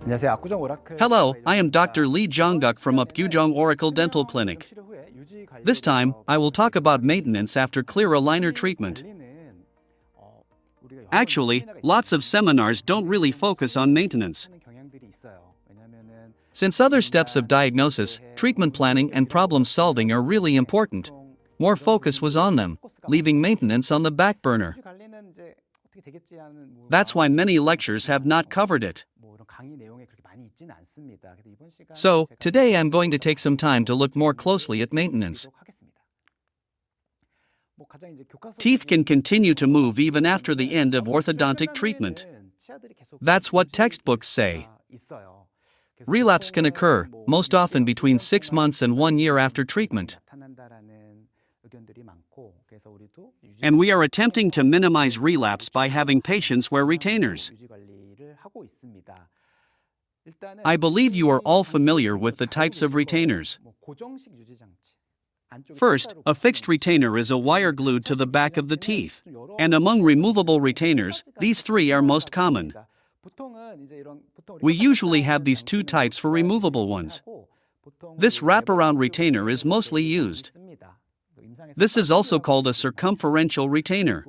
Hello, I am Dr. Lee Jong-guk from Upgyujong Oracle Dental Clinic. This time, I will talk about maintenance after clear aligner treatment. Actually, lots of seminars don't really focus on maintenance. Since other steps of diagnosis, treatment planning and problem solving are really important, more focus was on them, leaving maintenance on the back burner. That's why many lectures have not covered it. So, today I'm going to take some time to look more closely at maintenance. Teeth can continue to move even after the end of orthodontic treatment. That's what textbooks say. Relapse can occur, most often between 6 months and 1 year after treatment. And we are attempting to minimize relapse by having patients wear retainers. I believe you are all familiar with the types of retainers. First, a fixed retainer is a wire glued to the back of the teeth. And among removable retainers, these three are most common. We usually have these two types for removable ones. This wraparound retainer is mostly used. This is also called a circumferential retainer.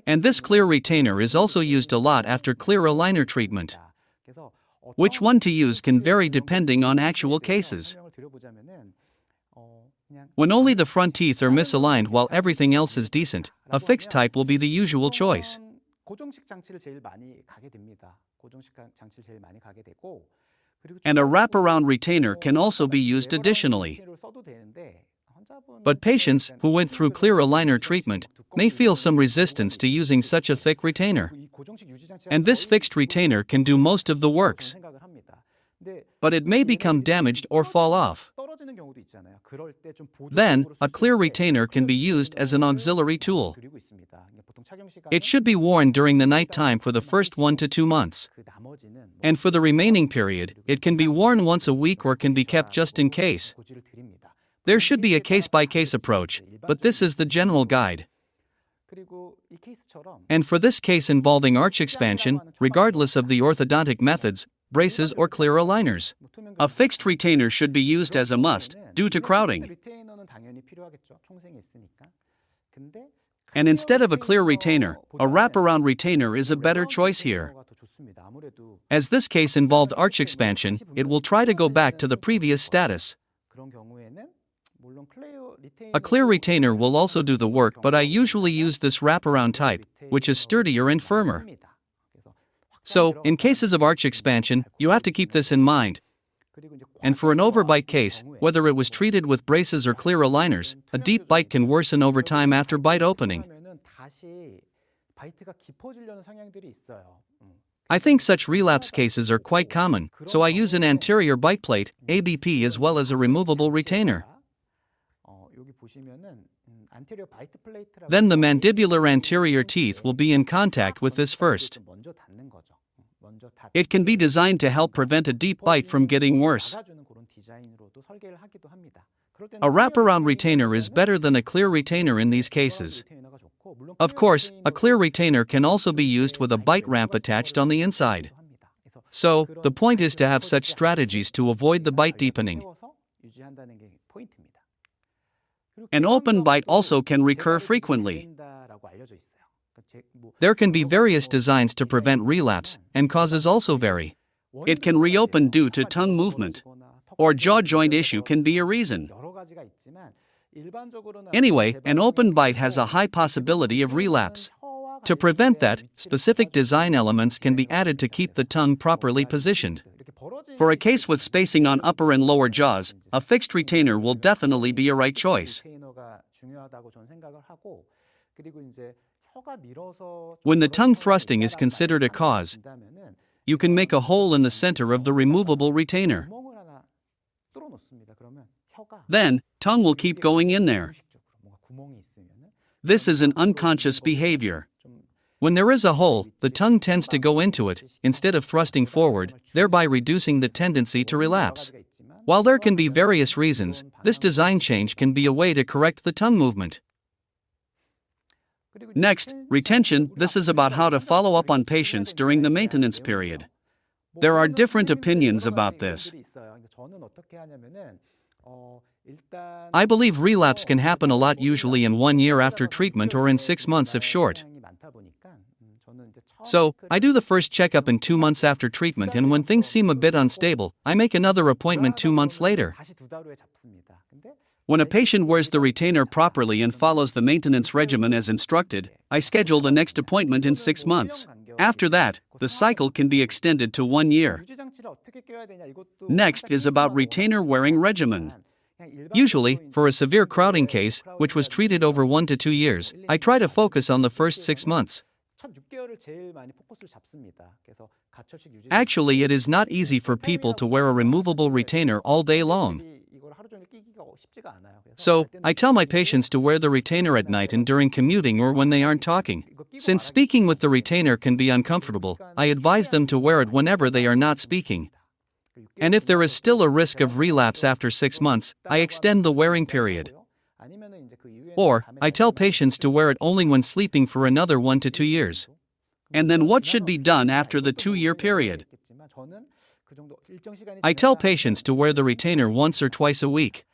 And this clear retainer is also used a lot after clear aligner treatment. Which one to use can vary depending on actual cases. When only the front teeth are misaligned while everything else is decent, a fixed type will be the usual choice. And a wraparound retainer can also be used additionally. But patients who went through clear aligner treatment may feel some resistance to using such a thick retainer. And this fixed retainer can do most of the works. But it may become damaged or fall off. Then, a clear retainer can be used as an auxiliary tool. It should be worn during the night time for the first 1 to 2 months. And for the remaining period, it can be worn once a week or can be kept just in case. There should be a case-by-case approach, but this is the general guide. And for this case involving arch expansion, regardless of the orthodontic methods, braces or clear aligners, a fixed retainer should be used as a must, due to crowding. And instead of a clear retainer, a wraparound retainer is a better choice here. As this case involved arch expansion, it will try to go back to the previous status. A clear retainer will also do the work, but I usually use this wraparound type, which is sturdier and firmer. So, in cases of arch expansion, you have to keep this in mind. And for an overbite case, whether it was treated with braces or clear aligners, a deep bite can worsen over time after bite opening. I think such relapse cases are quite common, so I use an anterior bite plate, ABP, as well as a removable retainer. Then the mandibular anterior teeth will be in contact with this first. It can be designed to help prevent a deep bite from getting worse. A wraparound retainer is better than a clear retainer in these cases. Of course, a clear retainer can also be used with a bite ramp attached on the inside. So, the point is to have such strategies to avoid the bite deepening. An open bite also can recur frequently. There can be various designs to prevent relapse, and causes also vary. It can reopen due to tongue movement, or jaw joint issue can be a reason. Anyway, an open bite has a high possibility of relapse. To prevent that, specific design elements can be added to keep the tongue properly positioned. For a case with spacing on upper and lower jaws, a fixed retainer will definitely be a right choice. When the tongue thrusting is considered a cause, you can make a hole in the center of the removable retainer. Then, tongue will keep going in there. This is an unconscious behavior. When there is a hole, the tongue tends to go into it, instead of thrusting forward, thereby reducing the tendency to relapse. While there can be various reasons, this design change can be a way to correct the tongue movement. Next, retention. This is about how to follow up on patients during the maintenance period. There are different opinions about this. I believe relapse can happen a lot, usually in 1 year after treatment or in 6 months if short. So, I do the first checkup in 2 months after treatment, and when things seem a bit unstable, I make another appointment 2 months later. When a patient wears the retainer properly and follows the maintenance regimen as instructed, I schedule the next appointment in 6 months. After that, the cycle can be extended to 1 year. Next is about retainer wearing regimen. Usually, for a severe crowding case, which was treated over 1 to 2 years, I try to focus on the first 6 months. Actually, it is not easy for people to wear a removable retainer all day long. So, I tell my patients to wear the retainer at night and during commuting or when they aren't talking. Since speaking with the retainer can be uncomfortable, I advise them to wear it whenever they are not speaking. And if there is still a risk of relapse after 6 months, I extend the wearing period. Or, I tell patients to wear it only when sleeping for another 1 to 2 years. And then what should be done after the 2-year period? I tell patients to wear the retainer once or twice a week.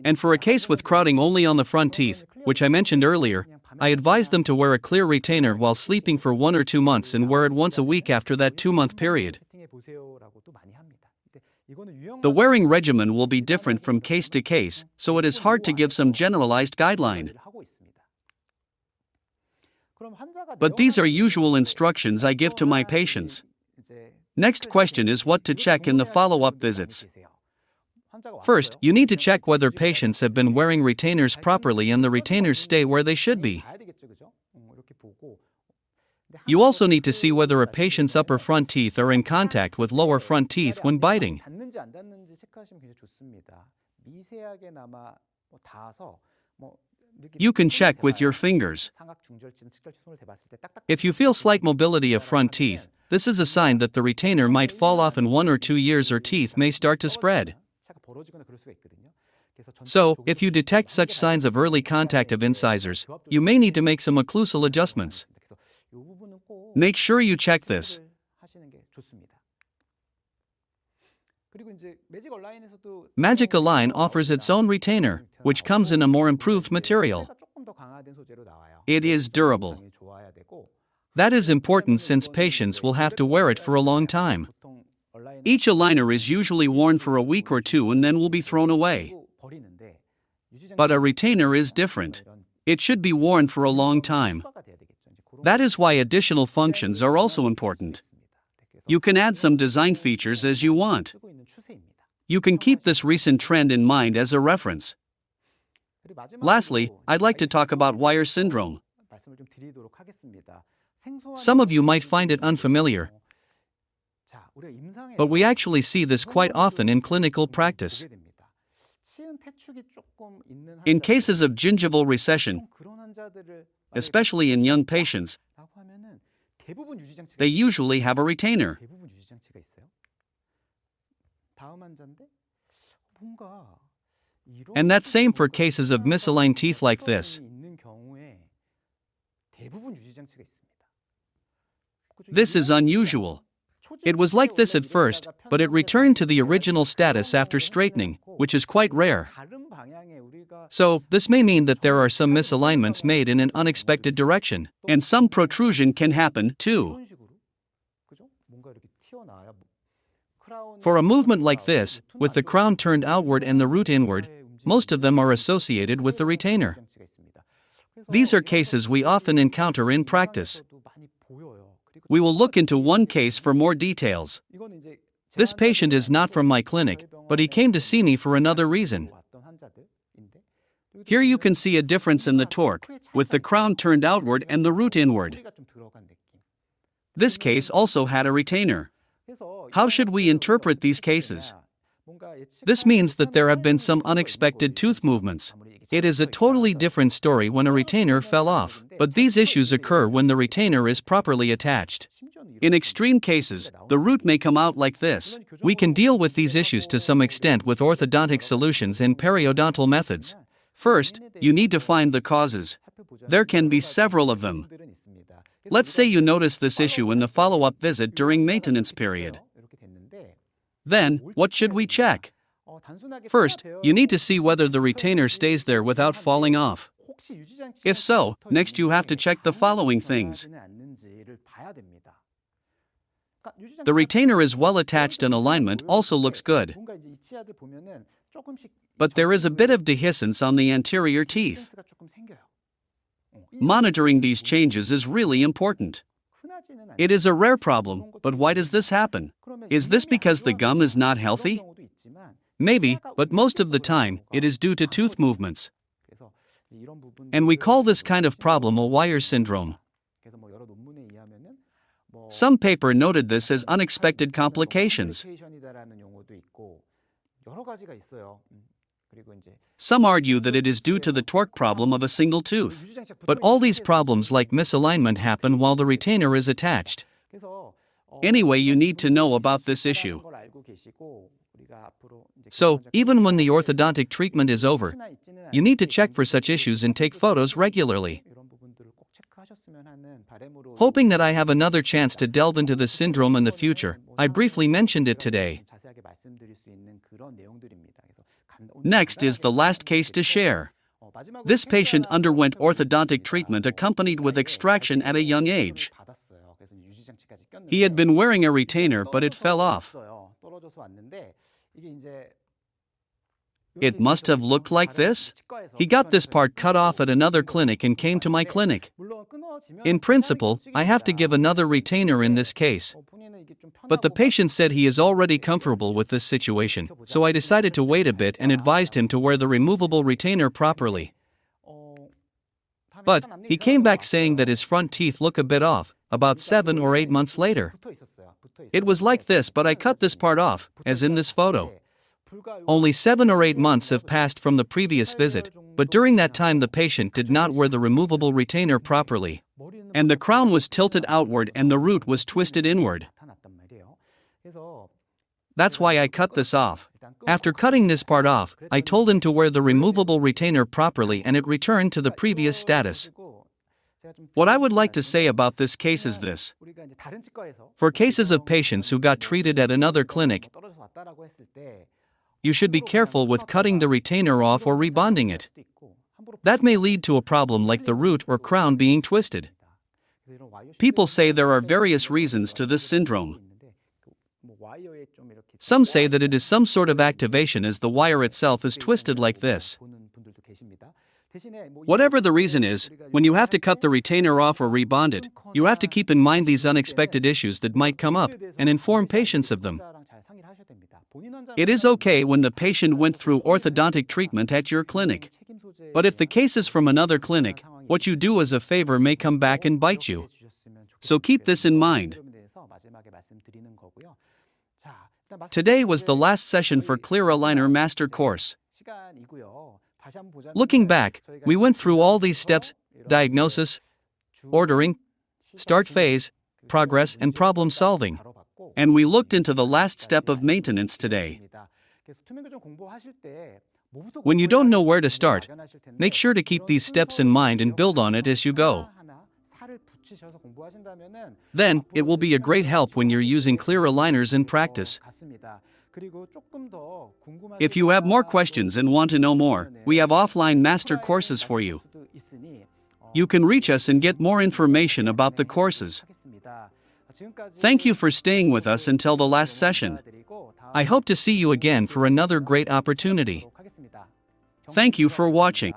And for a case with crowding only on the front teeth, which I mentioned earlier, I advise them to wear a clear retainer while sleeping for 1 or 2 months and wear it once a week after that 2-month period. The wearing regimen will be different from case to case, so it is hard to give some generalized guideline. But these are usual instructions I give to my patients. Next question is what to check in the follow-up visits. First, you need to check whether patients have been wearing retainers properly and the retainers stay where they should be. You also need to see whether a patient's upper front teeth are in contact with lower front teeth when biting. You can check with your fingers. If you feel slight mobility of front teeth, this is a sign that the retainer might fall off in 1 or 2 years or teeth may start to spread. So, if you detect such signs of early contact of incisors, you may need to make some occlusal adjustments. Make sure you check this. Magic Align offers its own retainer, which comes in a more improved material. It is durable. That is important since patients will have to wear it for a long time. Each aligner is usually worn for a week or 2 and then will be thrown away. But a retainer is different. It should be worn for a long time. That is why additional functions are also important. You can add some design features as you want. You can keep this recent trend in mind as a reference. Lastly, I'd like to talk about wire syndrome. Some of you might find it unfamiliar, but we actually see this quite often in clinical practice. In cases of gingival recession, especially in young patients, they usually have a retainer. And that's same for cases of misaligned teeth like this. This is unusual. It was like this at first, but it returned to the original status after straightening, which is quite rare. So, this may mean that there are some misalignments made in an unexpected direction, and some protrusion can happen, too. For a movement like this, with the crown turned outward and the root inward, most of them are associated with the retainer. These are cases we often encounter in practice. We will look into one case for more details. This patient is not from my clinic, but he came to see me for another reason. Here you can see a difference in the torque, with the crown turned outward and the root inward. This case also had a retainer. How should we interpret these cases? This means that there have been some unexpected tooth movements. It is a totally different story when a retainer fell off, but these issues occur when the retainer is properly attached. In extreme cases, the root may come out like this. We can deal with these issues to some extent with orthodontic solutions and periodontal methods. First, you need to find the causes. There can be several of them. Let's say you notice this issue in the follow-up visit during maintenance period. Then, what should we check? First, you need to see whether the retainer stays there without falling off. If so, next you have to check the following things. The retainer is well attached and alignment also looks good. But there is a bit of dehiscence on the anterior teeth. Monitoring these changes is really important. It is a rare problem, but why does this happen? Is this because the gum is not healthy? Maybe, but most of the time, it is due to tooth movements. And we call this kind of problem a wire syndrome. Some paper noted this as unexpected complications. Some argue that it is due to the torque problem of a single tooth. But all these problems like misalignment happen while the retainer is attached. Anyway, you need to know about this issue. So, even when the orthodontic treatment is over, you need to check for such issues and take photos regularly. Hoping that I have another chance to delve into this syndrome in the future, I briefly mentioned it today. Next is the last case to share. This patient underwent orthodontic treatment accompanied with extraction at a young age. He had been wearing a retainer, but it fell off. It must have looked like this. He got this part cut off at another clinic and came to my clinic. In principle, I have to give another retainer in this case. But the patient said he is already comfortable with this situation, so I decided to wait a bit and advised him to wear the removable retainer properly. But he came back saying that his front teeth look a bit off, about 7 or 8 months later. It was like this, but I cut this part off, as in this photo. Only 7 or 8 months have passed from the previous visit, but during that time the patient did not wear the removable retainer properly. And the crown was tilted outward and the root was twisted inward. That's why I cut this off. After cutting this part off, I told him to wear the removable retainer properly and it returned to the previous status. What I would like to say about this case is this. For cases of patients who got treated at another clinic, you should be careful with cutting the retainer off or rebonding it. That may lead to a problem like the root or crown being twisted. People say there are various reasons to this syndrome. Some say that it is some sort of activation as the wire itself is twisted like this. Whatever the reason is, when you have to cut the retainer off or rebond it, you have to keep in mind these unexpected issues that might come up and inform patients of them. It is okay when the patient went through orthodontic treatment at your clinic. But if the case is from another clinic, what you do as a favor may come back and bite you. So keep this in mind. Today was the last session for Clear Aligner Master Course. Looking back, we went through all these steps: diagnosis, ordering, start phase, progress, and problem solving. And we looked into the last step of maintenance today. When you don't know where to start, make sure to keep these steps in mind and build on it as you go. Then, it will be a great help when you're using clear aligners in practice. If you have more questions and want to know more, we have offline master courses for you. You can reach us and get more information about the courses. Thank you for staying with us until the last session. I hope to see you again for another great opportunity. Thank you for watching.